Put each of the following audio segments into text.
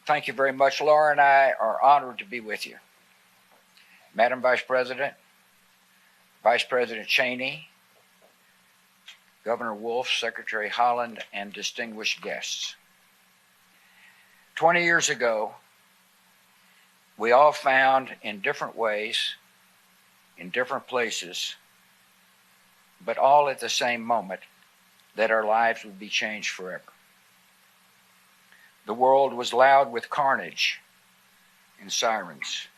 Thank you very much. Laura and I are honored to be with you. Madam Vice President, Vice President Cheney, Governor Wolf, Secretary Holland, and distinguished guests. 20 years ago, we all found in different ways, in different places, but all at the same moment, that our lives would be changed forever. The world was loud with carnage and sirens,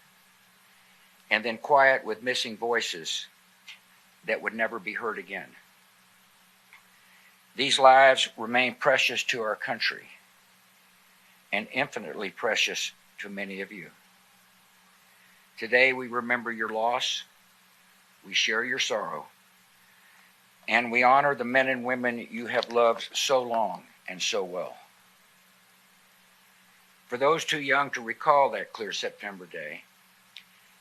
and then quiet with missing voices that would never be heard again. These lives remain precious to our country and infinitely precious to many of you. Today we remember your loss, we share your sorrow, and we honor the men and women you have loved so long and so well. For those too young to recall that clear September day,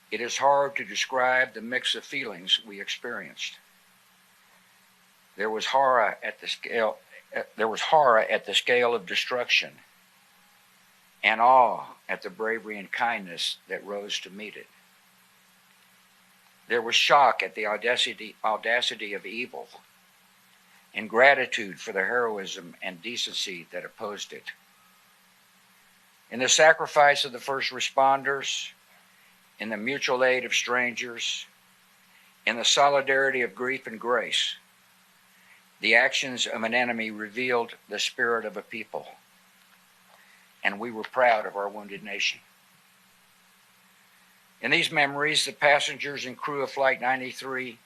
it is hard to describe the mix of feelings we experienced. There was horror at the scale of destruction, and awe at the bravery and kindness that rose to meet it. There was shock at the audacity of evil, and gratitude for the heroism and decency that opposed it. In the sacrifice of the first responders, in the mutual aid of strangers, in the solidarity of grief and grace, the actions of an enemy revealed the spirit of a people, and we were proud of our wounded nation. In these memories, the passengers and crew of Flight 93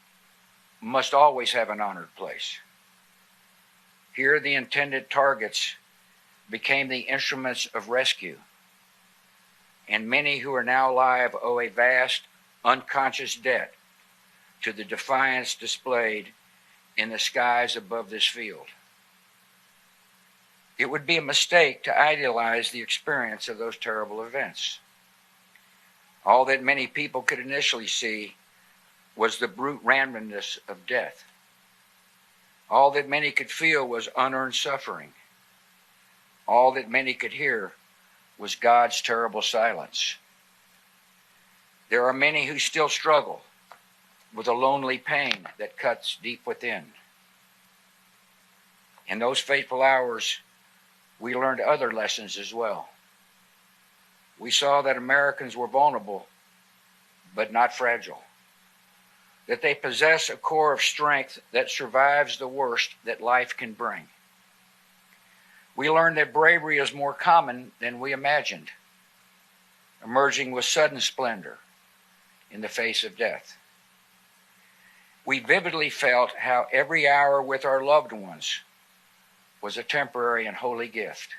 must always have an honored place. Here, the intended targets became the instruments of rescue, and many who are now alive owe a vast, unconscious debt to the defiance displayed in the skies above this field. It would be a mistake to idealize the experience of those terrible events. All that many people could initially see was the brute randomness of death. All that many could feel was unearned suffering. All that many could hear was God's terrible silence. There are many who still struggle with a lonely pain that cuts deep within. In those fateful hours, we learned other lessons as well. We saw that Americans were vulnerable, but not fragile. That they possess a core of strength that survives the worst that life can bring. We learned that bravery is more common than we imagined, emerging with sudden splendor in the face of death. We vividly felt how every hour with our loved ones was a temporary and holy gift.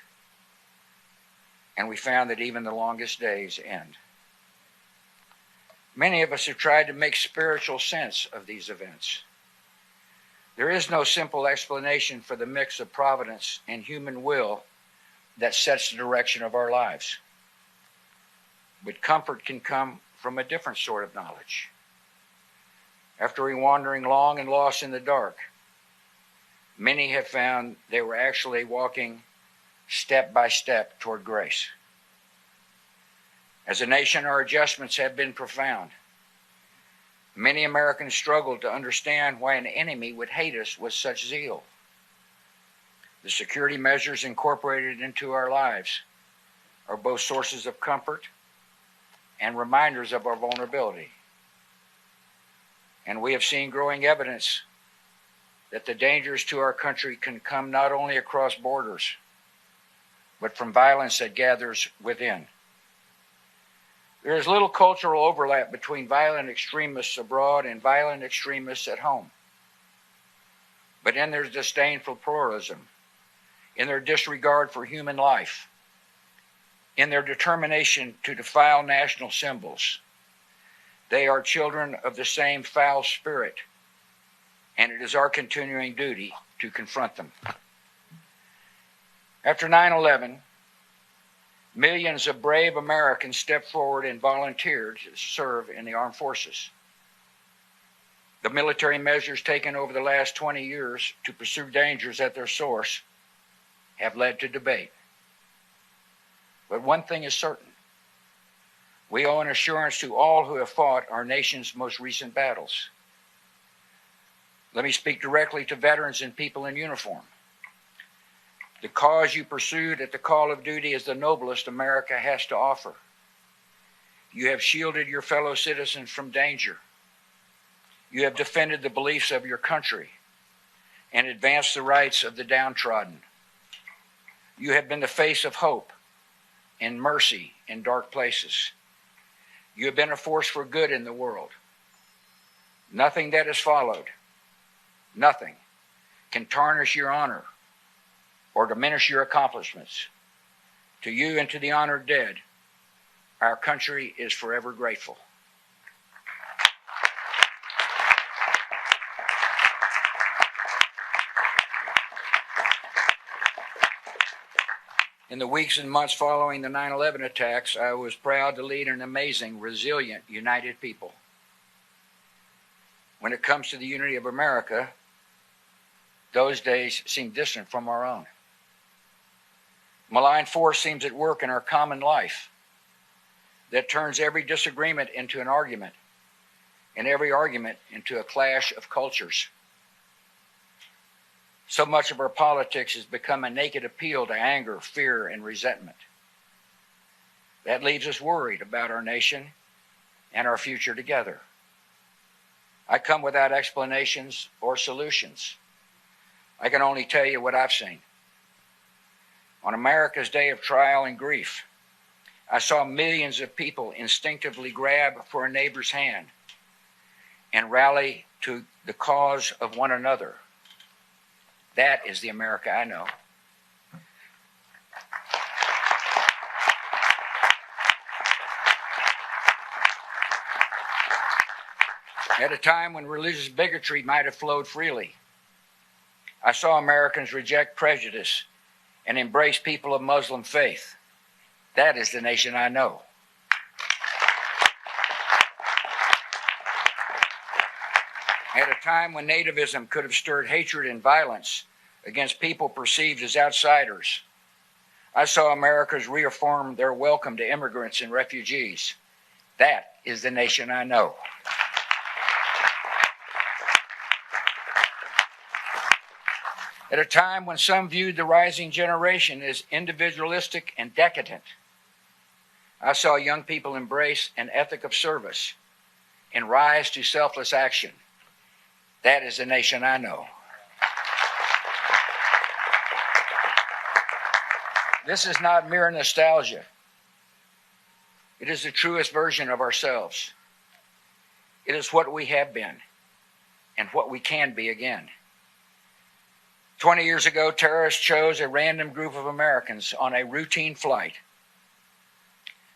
And we found that even the longest days end. Many of us have tried to make spiritual sense of these events. There is no simple explanation for the mix of providence and human will that sets the direction of our lives. But comfort can come from a different sort of knowledge. After wandering long and lost in the dark, many have found they were actually walking step by step toward grace. As a nation, our adjustments have been profound. Many Americans struggle to understand why an enemy would hate us with such zeal. The security measures incorporated into our lives are both sources of comfort and reminders of our vulnerability. And we have seen growing evidence that the dangers to our country can come not only across borders, but from violence that gathers within. There is little cultural overlap between violent extremists abroad and violent extremists at home. But in their disdain for pluralism, in their disregard for human life, in their determination to defile national symbols, they are children of the same foul spirit, and it is our continuing duty to confront them. After 9/11, millions of brave Americans stepped forward and volunteered to serve in the armed forces. The military measures taken over the last 20 years to pursue dangers at their source have led to debate. But one thing is certain. We owe an assurance to all who have fought our nation's most recent battles. Let me speak directly to veterans and people in uniform. The cause you pursued at the call of duty is the noblest America has to offer. You have shielded your fellow citizens from danger. You have defended the beliefs of your country and advanced the rights of the downtrodden. You have been the face of hope and mercy in dark places. You have been a force for good in the world. Nothing that has followed, nothing, can tarnish your honor or diminish your accomplishments. To you and to the honored dead, our country is forever grateful. In the weeks and months following the 9/11 attacks, I was proud to lead an amazing, resilient, united people. When it comes to the unity of America, those days seem distant from our own. Malign force seems at work in our common life that turns every disagreement into an argument and every argument into a clash of cultures. So much of our politics has become a naked appeal to anger, fear, and resentment. That leaves us worried about our nation and our future together. I come without explanations or solutions. I can only tell you what I've seen. On America's day of trial and grief, I saw millions of people instinctively grab for a neighbor's hand and rally to the cause of one another. That is the America I know. At a time when religious bigotry might have flowed freely, I saw Americans reject prejudice and embrace people of Muslim faith. That is the nation I know. At a time when nativism could have stirred hatred and violence against people perceived as outsiders, I saw Americans reaffirm their welcome to immigrants and refugees. That is the nation I know. At a time when some viewed the rising generation as individualistic and decadent, I saw young people embrace an ethic of service and rise to selfless action. That is the nation I know. This is not mere nostalgia. It is the truest version of ourselves. It is what we have been and what we can be again. 20 years ago, terrorists chose a random group of Americans on a routine flight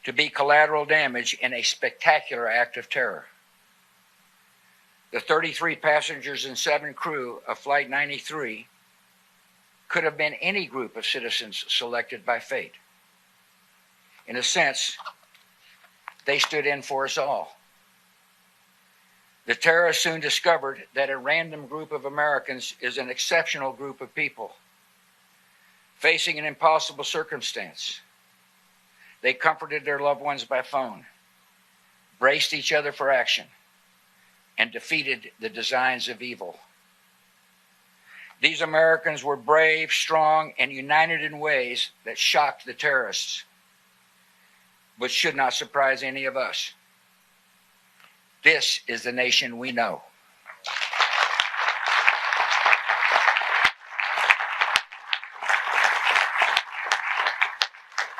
to be collateral damage in a spectacular act of terror. The 33 passengers and 7 crew of Flight 93 could have been any group of citizens selected by fate. In a sense, they stood in for us all. The terrorists soon discovered that a random group of Americans is an exceptional group of people facing an impossible circumstance. They comforted their loved ones by phone, braced each other for action, and defeated the designs of evil. These Americans were brave, strong, and united in ways that shocked the terrorists, but should not surprise any of us. This is the nation we know.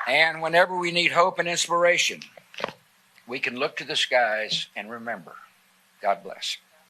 And whenever we need hope and inspiration, we can look to the skies and remember. God bless.